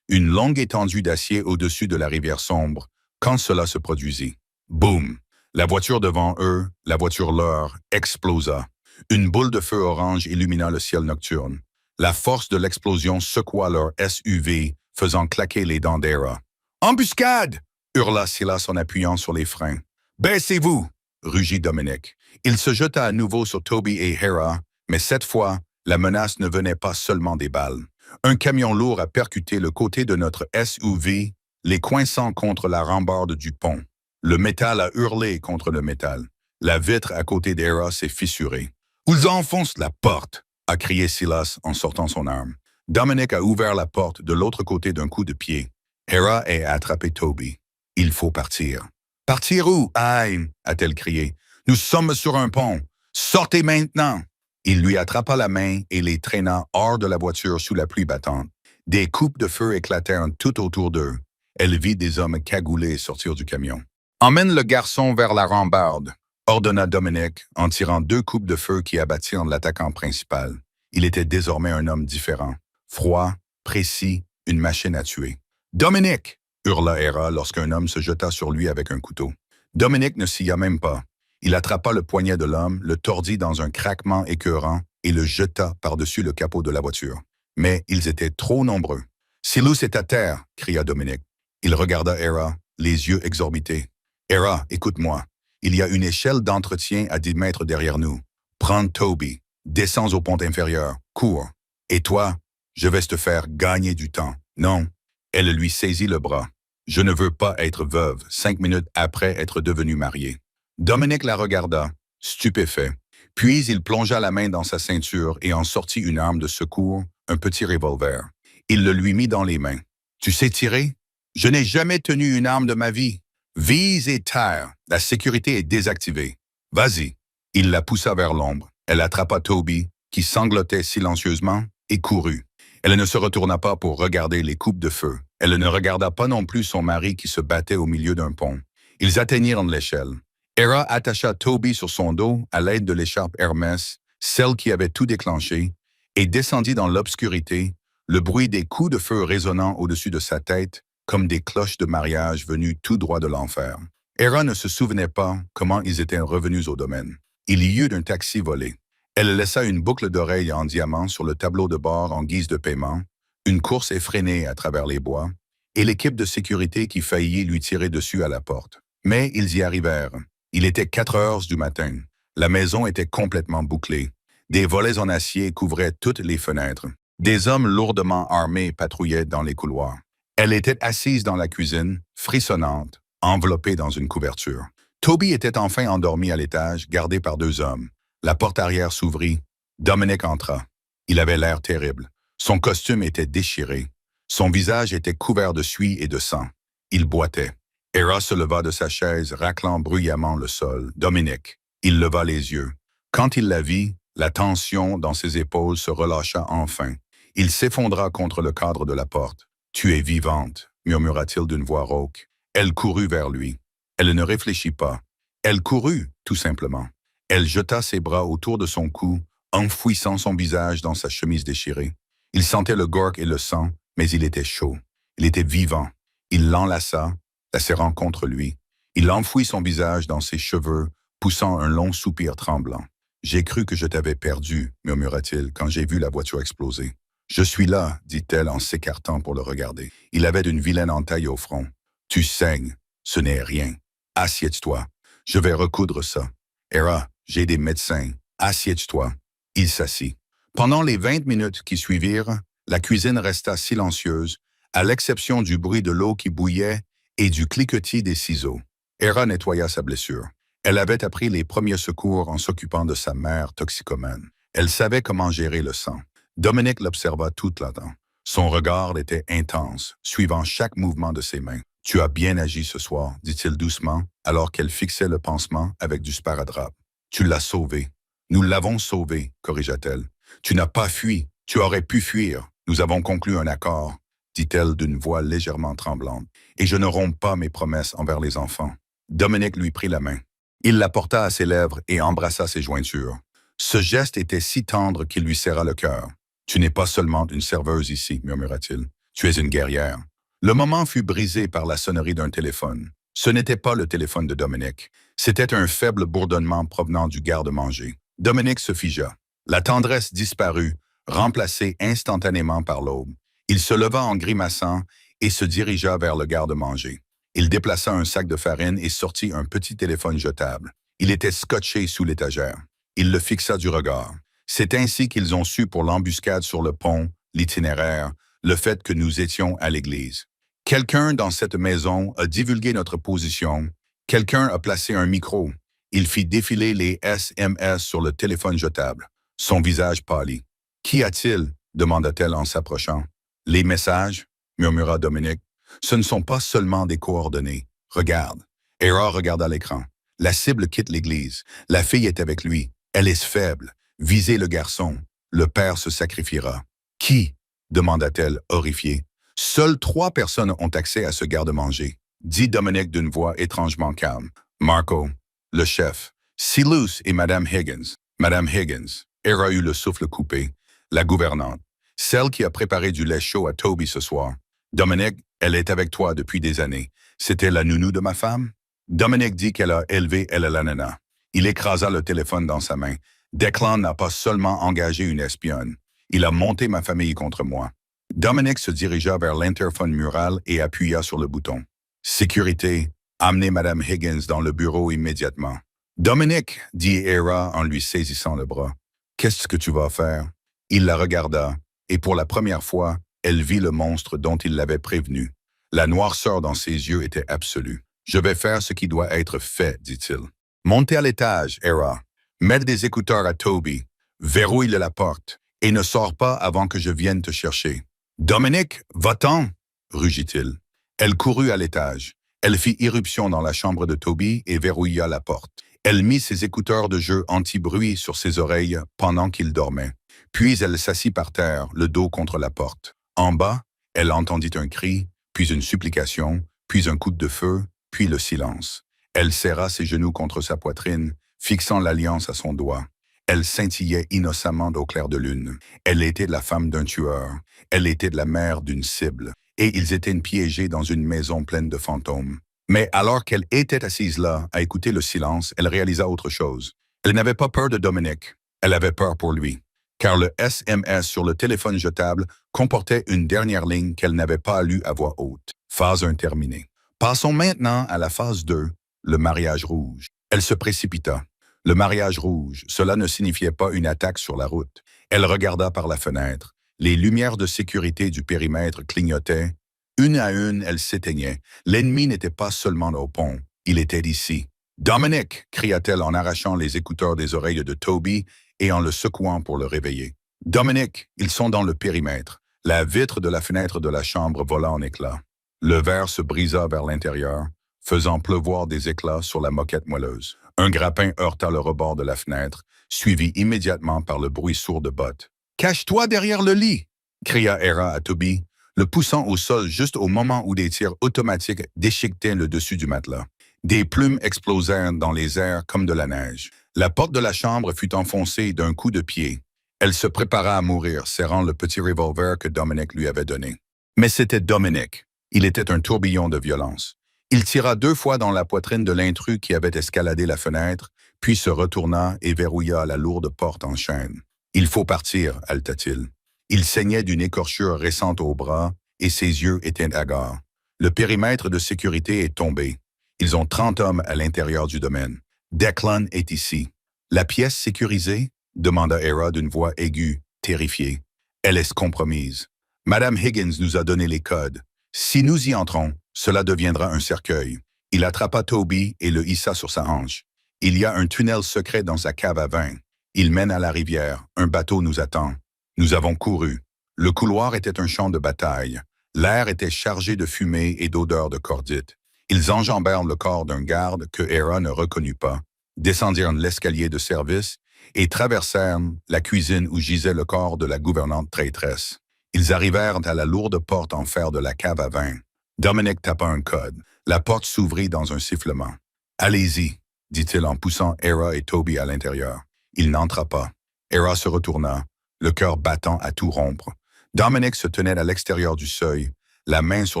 une longue étendue d'acier au-dessus de la rivière sombre, quand cela se produisit. Boum! La voiture devant eux, la voiture leur, explosa. Une boule de feu orange illumina le ciel nocturne. La force de l'explosion secoua leur SUV, faisant claquer les dents d'Hera. « Embuscade !» hurla Silas en appuyant sur les freins. « Baissez-vous !» rugit Dominic. Il se jeta à nouveau sur Toby et Hera, mais cette fois, la menace ne venait pas seulement des balles. Un camion lourd a percuté le côté de notre SUV, les coinçant contre la rambarde du pont. Le métal a hurlé contre le métal. La vitre à côté d'Hera s'est fissurée. « Ils enfoncent la porte !» a crié Silas en sortant son arme. Dominic a ouvert la porte de l'autre côté d'un coup de pied. Hera a attrapé Toby. « Il faut partir. »« Partir où, aïe » a-t-elle crié. « Nous sommes sur un pont. Sortez maintenant !» Il lui attrapa la main et les traîna hors de la voiture sous la pluie battante. Des coupes de feu éclatèrent tout autour d'eux. Elle vit des hommes cagoulés sortir du camion. « Emmène le garçon vers la rambarde » ordonna Dominic en tirant 2 coupes de feu qui abattirent l'attaquant principal. Il était désormais un homme différent. Froid, précis, une machine à tuer. « Dominic !» hurla Hera lorsqu'un homme se jeta sur lui avec un couteau. Dominic ne s'y a même pas. Il attrapa le poignet de l'homme, le tordit dans un craquement écœurant et le jeta par-dessus le capot de la voiture. Mais ils étaient trop nombreux. « Silas est à terre !» cria Dominic. Il regarda Hera, les yeux exorbités. « Hera, écoute-moi. Il y a une échelle d'entretien à 10 mètres derrière nous. Prends Toby. Descends au pont inférieur. Cours. Et toi, je vais te faire gagner du temps. Non. » Elle lui saisit le bras. « Je ne veux pas être veuve 5 minutes après être devenue mariée. » Dominic la regarda, stupéfait. Puis il plongea la main dans sa ceinture et en sortit une arme de secours, un petit revolver. Il le lui mit dans les mains. « Tu sais tirer? Je n'ai jamais tenu une arme de ma vie. Vise et tire. La sécurité est désactivée. Vas-y. » Il la poussa vers l'ombre. Elle attrapa Toby, qui sanglotait silencieusement, et courut. Elle ne se retourna pas pour regarder les coupes de feu. Elle ne regarda pas non plus son mari qui se battait au milieu d'un pont. Ils atteignirent l'échelle. Hera attacha Toby sur son dos à l'aide de l'écharpe Hermès, celle qui avait tout déclenché, et descendit dans l'obscurité, le bruit des coups de feu résonnant au-dessus de sa tête comme des cloches de mariage venues tout droit de l'enfer. Hera ne se souvenait pas comment ils étaient revenus au domaine. Il y eut un taxi volé. Elle laissa une boucle d'oreille en diamant sur le tableau de bord en guise de paiement, une course effrénée à travers les bois, et l'équipe de sécurité qui faillit lui tirer dessus à la porte. Mais ils y arrivèrent. Il était 4 heures du matin. La maison était complètement bouclée. Des volets en acier couvraient toutes les fenêtres. Des hommes lourdement armés patrouillaient dans les couloirs. Elle était assise dans la cuisine, frissonnante, enveloppée dans une couverture. Toby était enfin endormi à l'étage, gardé par 2 hommes. La porte arrière s'ouvrit. Dominic entra. Il avait l'air terrible. Son costume était déchiré. Son visage était couvert de suie et de sang. Il boitait. Hera se leva de sa chaise, raclant bruyamment le sol. « Dominic !» Il leva les yeux. Quand il la vit, la tension dans ses épaules se relâcha enfin. Il s'effondra contre le cadre de la porte. « Tu es vivante !» murmura-t-il d'une voix rauque. Elle courut vers lui. Elle ne réfléchit pas. Elle courut, tout simplement. Elle jeta ses bras autour de son cou, enfouissant son visage dans sa chemise déchirée. Il sentait le gork et le sang, mais il était chaud. Il était vivant. Il l'enlaça, la serrant contre lui. Il enfouit son visage dans ses cheveux, poussant un long soupir tremblant. « J'ai cru que je t'avais perdu, murmura-t-il quand j'ai vu la voiture exploser. « Je suis là, dit-elle en s'écartant pour le regarder. Il avait une vilaine entaille au front. « Tu saignes. Ce n'est rien. Assieds-toi. Je vais recoudre ça. Era, j'ai des médecins. Assieds-toi. » Il s'assit. Pendant les 20 minutes qui suivirent, la cuisine resta silencieuse, à l'exception du bruit de l'eau qui bouillait et du cliquetis des ciseaux. Era nettoya sa blessure. Elle avait appris les premiers secours en s'occupant de sa mère toxicomane. Elle savait comment gérer le sang. Dominic l'observa toute la temps. Son regard était intense, suivant chaque mouvement de ses mains. « Tu as bien agi ce soir, dit-il doucement, alors qu'elle fixait le pansement avec du sparadrap. « Tu l'as sauvé. »« Nous l'avons sauvé, corrigea-t-elle. »« Tu n'as pas fui. Tu aurais pu fuir. Nous avons conclu un accord, dit-elle d'une voix légèrement tremblante. Et je ne romps pas mes promesses envers les enfants. » Dominic lui prit la main. Il la porta à ses lèvres et embrassa ses jointures. Ce geste était si tendre qu'il lui serra le cœur. « Tu n'es pas seulement une serveuse ici, murmura-t-il. Tu es une guerrière. » Le moment fut brisé par la sonnerie d'un téléphone. Ce n'était pas le téléphone de Dominic. C'était un faible bourdonnement provenant du garde-manger. Dominic se figea. La tendresse disparut, remplacée instantanément par l'aube. Il se leva en grimaçant et se dirigea vers le garde-manger. Il déplaça un sac de farine et sortit un petit téléphone jetable. Il était scotché sous l'étagère. Il le fixa du regard. C'est ainsi qu'ils ont su pour l'embuscade sur le pont, l'itinéraire, le fait que nous étions à l'église. Quelqu'un dans cette maison a divulgué notre position. Quelqu'un a placé un micro. Il fit défiler les SMS sur le téléphone jetable. Son visage pâlit. « Qu'y a-t-il » demanda-t-elle en s'approchant. « Les messages » murmura Dominic. « Ce ne sont pas seulement des coordonnées. Regarde. » Era regarda l'écran. La cible quitte l'église. La fille est avec lui. Elle est faible. Visez le garçon. Le père se sacrifiera. « Qui » demanda-t-elle, horrifiée. « Seules 3 personnes ont accès à ce garde-manger, dit Dominic d'une voix étrangement calme. Marco, le chef, Silus et Madame Higgins. Madame Higgins, Era eut le souffle coupé. La gouvernante, celle qui a préparé du lait chaud à Toby ce soir. Dominic, elle est avec toi depuis des années. C'était la nounou de ma femme? Dominic dit qu'elle a élevé Elanana. Il écrasa le téléphone dans sa main. Declan n'a pas seulement engagé une espionne. Il a monté ma famille contre moi. Dominic se dirigea vers l'interphone mural et appuya sur le bouton. « Sécurité, amenez Madame Higgins dans le bureau immédiatement. »« Dominic, dit Era en lui saisissant le bras. Qu'est-ce que tu vas faire? » Il la regarda, et pour la première fois, elle vit le monstre dont il l'avait prévenu. La noirceur dans ses yeux était absolue. « Je vais faire ce qui doit être fait, dit-il. Montez à l'étage, Era. Mets des écouteurs à Toby. Verrouille la porte. Et ne sors pas avant que je vienne te chercher. »« Dominic, va-t'en » rugit-il. Elle courut à l'étage. Elle fit irruption dans la chambre de Toby et verrouilla la porte. Elle mit ses écouteurs de jeu anti-bruit sur ses oreilles pendant qu'il dormait. Puis elle s'assit par terre, le dos contre la porte. En bas, elle entendit un cri, puis une supplication, puis un coup de feu, puis le silence. Elle serra ses genoux contre sa poitrine, fixant l'alliance à son doigt. Elle scintillait innocemment au clair de lune. Elle était la femme d'un tueur. Elle était la mère d'une cible. Et ils étaient piégés dans une maison pleine de fantômes. Mais alors qu'elle était assise là, à écouter le silence, elle réalisa autre chose. Elle n'avait pas peur de Dominic. Elle avait peur pour lui. Car le SMS sur le téléphone jetable comportait une dernière ligne qu'elle n'avait pas lue à voix haute. Phase 1 terminée. Passons maintenant à la phase 2, le mariage rouge. Elle se précipita. Le mariage rouge, cela ne signifiait pas une attaque sur la route. Elle regarda par la fenêtre. Les lumières de sécurité du périmètre clignotaient. Une à une, elles s'éteignaient. L'ennemi n'était pas seulement au pont, il était ici. « Dominic » cria-t-elle en arrachant les écouteurs des oreilles de Toby et en le secouant pour le réveiller. « Dominic, ils sont dans le périmètre. » La vitre de la fenêtre de la chambre vola en éclats. Le verre se brisa vers l'intérieur, faisant pleuvoir des éclats sur la moquette moelleuse. Un grappin heurta le rebord de la fenêtre, suivi immédiatement par le bruit sourd de bottes. « Cache-toi derrière le lit !» cria Era à Toby, le poussant au sol juste au moment où des tirs automatiques déchiquetaient le dessus du matelas. Des plumes explosèrent dans les airs comme de la neige. La porte de la chambre fut enfoncée d'un coup de pied. Elle se prépara à mourir, serrant le petit revolver que Dominic lui avait donné. Mais c'était Dominic. Il était un tourbillon de violence. Il tira 2 fois dans la poitrine de l'intrus qui avait escaladé la fenêtre, puis se retourna et verrouilla la lourde porte en chaîne. « Il faut partir, haleta-t-il. » Il saignait d'une écorchure récente au bras et ses yeux étaient hagards. Le périmètre de sécurité est tombé. Ils ont 30 hommes à l'intérieur du domaine. Declan est ici. La pièce sécurisée? Demanda Hera d'une voix aiguë, terrifiée. Elle est compromise. Madame Higgins nous a donné les codes. Si nous y entrons, cela deviendra un cercueil. Il attrapa Toby et le hissa sur sa hanche. Il y a un tunnel secret dans sa cave à vin. Il mène à la rivière. Un bateau nous attend. Nous avons couru. Le couloir était un champ de bataille. L'air était chargé de fumée et d'odeur de cordite. Ils enjambèrent le corps d'un garde que Hera ne reconnut pas, descendirent l'escalier de service et traversèrent la cuisine où gisait le corps de la gouvernante traîtresse. Ils arrivèrent à la lourde porte en fer de la cave à vin. Dominic tapa un code. La porte s'ouvrit dans un sifflement. « Allez-y », dit-il en poussant Hera et Toby à l'intérieur. Il n'entra pas. Hera se retourna, le cœur battant à tout rompre. Dominic se tenait à l'extérieur du seuil, la main sur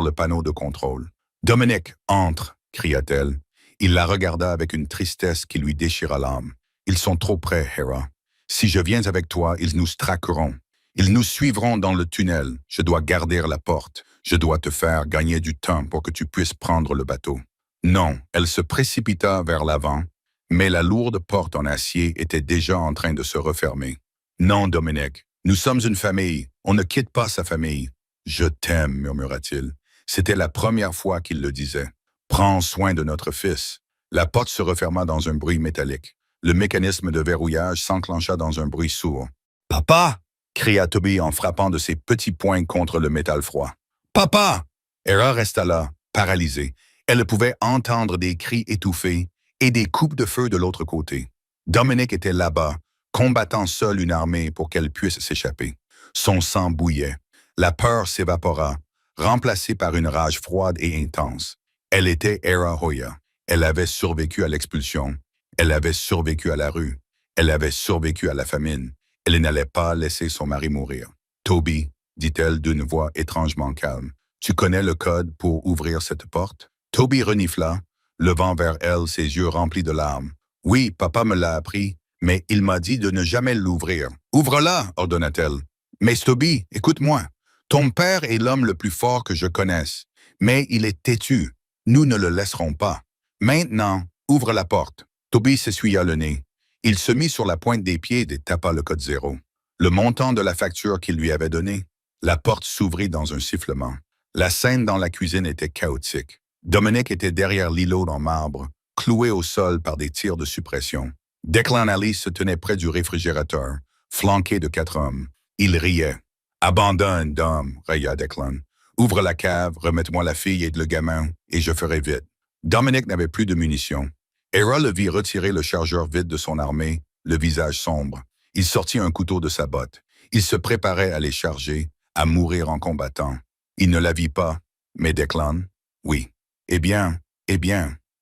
le panneau de contrôle. « Dominic, entre !» cria-t-elle. Il la regarda avec une tristesse qui lui déchira l'âme. « Ils sont trop près, Hera. Si je viens avec toi, ils nous traqueront. Ils nous suivront dans le tunnel. Je dois garder la porte. Je dois te faire gagner du temps pour que tu puisses prendre le bateau. » Non, elle se précipita vers l'avant, mais la lourde porte en acier était déjà en train de se refermer. « Non, Dominic, nous sommes une famille. On ne quitte pas sa famille. »« Je t'aime, » murmura-t-il. C'était la première fois qu'il le disait. « Prends soin de notre fils. » La porte se referma dans un bruit métallique. Le mécanisme de verrouillage s'enclencha dans un bruit sourd. « Papa !» cria Toby en frappant de ses petits poings contre le métal froid. « Papa !» Hera resta là, paralysée. Elle pouvait entendre des cris étouffés et des coupes de feu de l'autre côté. Dominic était là-bas, combattant seul une armée pour qu'elle puisse s'échapper. Son sang bouillait. La peur s'évapora, remplacée par une rage froide et intense. Elle était Hera Hoya. Elle avait survécu à l'expulsion. Elle avait survécu à la rue. Elle avait survécu à la famine. Elle n'allait pas laisser son mari mourir. « Toby, » dit-elle d'une voix étrangement calme, « tu connais le code pour ouvrir cette porte? » Toby renifla, levant vers elle ses yeux remplis de larmes. « Oui, papa me l'a appris, mais il m'a dit de ne jamais l'ouvrir. »« Ouvre-la, » ordonna-t-elle. « Mais Toby, écoute-moi. Ton père est l'homme le plus fort que je connaisse, mais il est têtu. Nous ne le laisserons pas. Maintenant, ouvre la porte. » Toby s'essuya le nez. Il se mit sur la pointe des pieds et tapa le code 0. Le montant de la facture qu'il lui avait donnée. La porte s'ouvrit dans un sifflement. La scène dans la cuisine était chaotique. Dominic était derrière l'îlot en marbre, cloué au sol par des tirs de suppression. Declan Alice se tenait près du réfrigérateur, flanqué de 4 hommes. Il riait. « Abandonne, Dom, » raya Declan. « Ouvre la cave, remette-moi la fille et le gamin, et je ferai vite. » Dominic n'avait plus de munitions. Hera le vit retirer le chargeur vide de son armée, le visage sombre. Il sortit un couteau de sa botte. Il se préparait à les charger, à mourir en combattant. Il ne la vit pas, mais Declan, oui. Eh bien,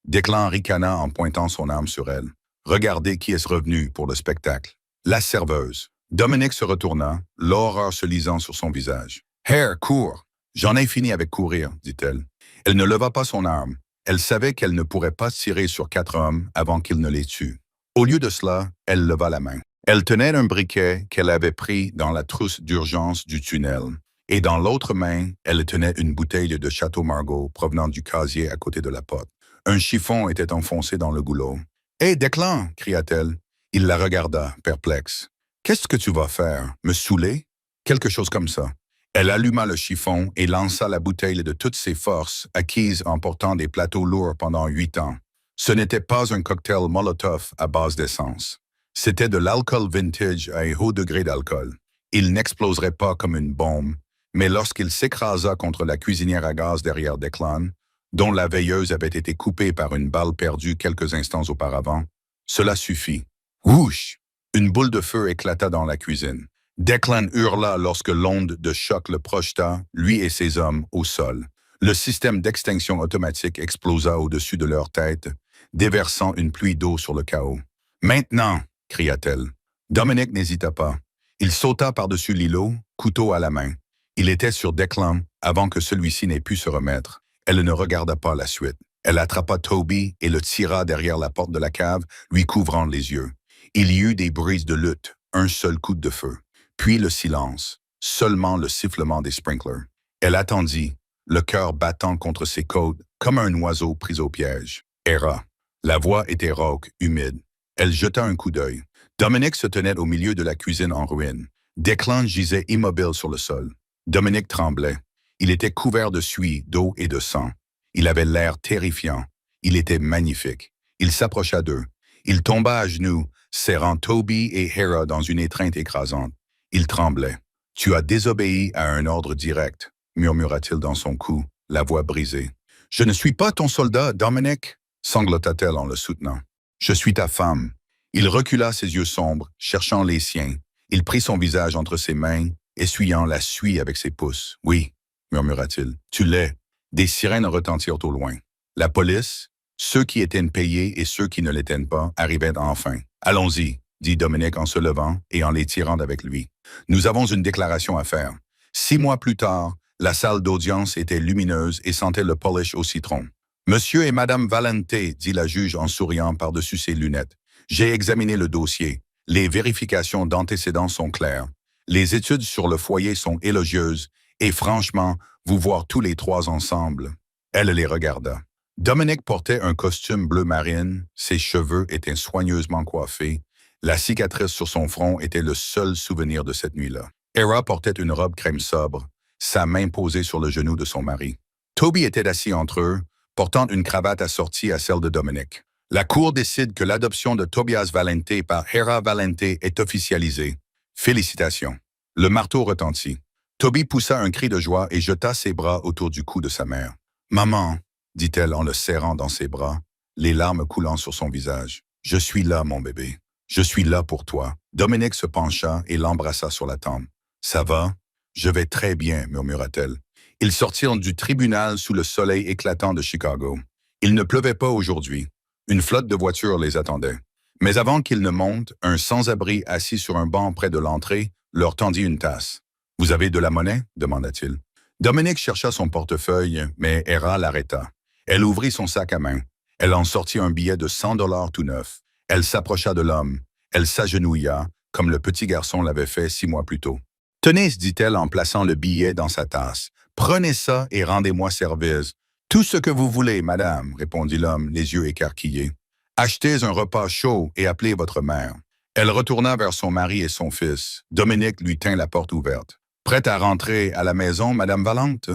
Declan ricana en pointant son arme sur elle. Regardez qui est revenu pour le spectacle. La serveuse. Dominic se retourna, l'horreur se lisant sur son visage. « Hare, cours! »« J'en ai fini avec courir, » dit-elle. Elle ne leva pas son arme. Elle savait qu'elle ne pourrait pas tirer sur 4 hommes avant qu'il ne les tue. Au lieu de cela, elle leva la main. Elle tenait un briquet qu'elle avait pris dans la trousse d'urgence du tunnel. Et dans l'autre main, elle tenait une bouteille de Château Margaux provenant du casier à côté de la porte. Un chiffon était enfoncé dans le goulot. « Hé, Declan !» cria-t-elle. Il la regarda, perplexe. « Qu'est-ce que tu vas faire? Me saouler? » Quelque chose comme ça. Elle alluma le chiffon et lança la bouteille de toutes ses forces, acquises en portant des plateaux lourds pendant 8 ans. Ce n'était pas un cocktail Molotov à base d'essence. C'était de l'alcool vintage à un haut degré d'alcool. Il n'exploserait pas comme une bombe, mais lorsqu'il s'écrasa contre la cuisinière à gaz derrière Declan, dont la veilleuse avait été coupée par une balle perdue quelques instants auparavant, cela suffit. Whoosh! Une boule de feu éclata dans la cuisine. Declan hurla lorsque l'onde de choc le projeta, lui et ses hommes, au sol. Le système d'extinction automatique explosa au-dessus de leur tête, déversant une pluie d'eau sur le chaos. « Maintenant !» cria-t-elle. Dominic n'hésita pas. Il sauta par-dessus l'îlot, couteau à la main. Il était sur Declan avant que celui-ci n'ait pu se remettre. Elle ne regarda pas la suite. Elle attrapa Toby et le tira derrière la porte de la cave, lui couvrant les yeux. Il y eut des brises de lutte, un seul coup de feu. Puis le silence, seulement le sifflement des sprinklers. Elle attendit, le cœur battant contre ses côtes, comme un oiseau pris au piège. Hera. La voix était rauque, humide. Elle jeta un coup d'œil. Dominic se tenait au milieu de la cuisine en ruine. Declan gisait immobile sur le sol. Dominic tremblait. Il était couvert de suie, d'eau et de sang. Il avait l'air terrifiant. Il était magnifique. Il s'approcha d'eux. Il tomba à genoux, serrant Toby et Hera dans une étreinte écrasante. Il tremblait. « Tu as désobéi à un ordre direct », murmura-t-il dans son cou, la voix brisée. « Je ne suis pas ton soldat, Dominic », sanglota-t-elle en le soutenant. « Je suis ta femme. » Il recula ses yeux sombres, cherchant les siens. Il prit son visage entre ses mains, essuyant la suie avec ses pouces. « Oui », murmura-t-il, « tu l'es. » Des sirènes retentirent au loin. La police, ceux qui étaient payés et ceux qui ne l'étaient pas, arrivaient enfin. « Allons-y », dit Dominic en se levant et en les tirant avec lui. « Nous avons une déclaration à faire. » 6 mois plus tard, la salle d'audience était lumineuse et sentait le polish au citron. « Monsieur et Madame Valente, » dit la juge en souriant par-dessus ses lunettes. « J'ai examiné le dossier. Les vérifications d'antécédents sont claires. Les études sur le foyer sont élogieuses et franchement, vous voir tous les trois ensemble. » Elle les regarda. Dominic portait un costume bleu marine, ses cheveux étaient soigneusement coiffés. La cicatrice sur son front était le seul souvenir de cette nuit-là. Hera portait une robe crème sobre, sa main posée sur le genou de son mari. Toby était assis entre eux, portant une cravate assortie à celle de Dominic. La Cour décide que l'adoption de Tobias Valente par Hera Valente est officialisée. Félicitations. Le marteau retentit. Toby poussa un cri de joie et jeta ses bras autour du cou de sa mère. « Maman », dit-elle en le serrant dans ses bras, les larmes coulant sur son visage. « Je suis là, mon bébé. Je suis là pour toi. » Dominic se pencha et l'embrassa sur la tempe. « Ça va? »« Je vais très bien, » murmura-t-elle. Ils sortirent du tribunal sous le soleil éclatant de Chicago. Il ne pleuvait pas aujourd'hui. Une flotte de voitures les attendait. Mais avant qu'ils ne montent, un sans-abri assis sur un banc près de l'entrée leur tendit une tasse. « Vous avez de la monnaie ?» demanda-t-il. Dominic chercha son portefeuille, mais Hera l'arrêta. Elle ouvrit son sac à main. Elle en sortit un billet de 100 $ tout neuf. Elle s'approcha de l'homme. Elle s'agenouilla, comme le petit garçon l'avait fait 6 mois plus tôt. « Tenez, dit-elle en plaçant le billet dans sa tasse. Prenez ça et rendez-moi service. »« Tout ce que vous voulez, madame, » répondit l'homme, les yeux écarquillés. « Achetez un repas chaud et appelez votre mère. » Elle retourna vers son mari et son fils. Dominic lui tint la porte ouverte. « Prête à rentrer à la maison, madame Valente ?»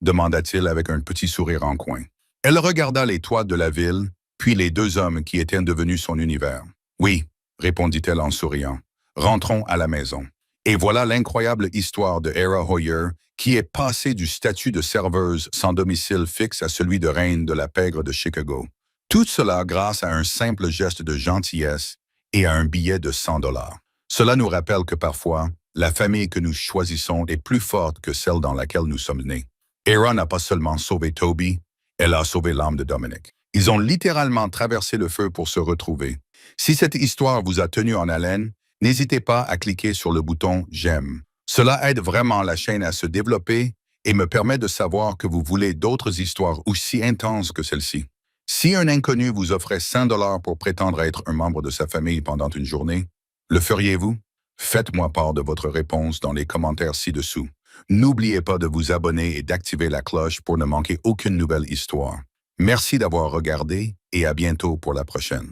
demanda-t-il avec un petit sourire en coin. Elle regarda les toits de la ville, puis les 2 hommes qui étaient devenus son univers. « Oui, » répondit-elle en souriant. « Rentrons à la maison. » Et voilà l'incroyable histoire de Hera Hoyer, qui est passée du statut de serveuse sans domicile fixe à celui de reine de la pègre de Chicago. Tout cela grâce à un simple geste de gentillesse et à un billet de 100 $. Cela nous rappelle que parfois, la famille que nous choisissons est plus forte que celle dans laquelle nous sommes nés. Hera n'a pas seulement sauvé Toby, elle a sauvé l'âme de Dominic. Ils ont littéralement traversé le feu pour se retrouver. Si cette histoire vous a tenu en haleine, n'hésitez pas à cliquer sur le bouton « J'aime ». Cela aide vraiment la chaîne à se développer et me permet de savoir que vous voulez d'autres histoires aussi intenses que celle-ci. Si un inconnu vous offrait 100 $ pour prétendre être un membre de sa famille pendant une journée, le feriez-vous? Faites-moi part de votre réponse dans les commentaires ci-dessous. N'oubliez pas de vous abonner et d'activer la cloche pour ne manquer aucune nouvelle histoire. Merci d'avoir regardé et à bientôt pour la prochaine.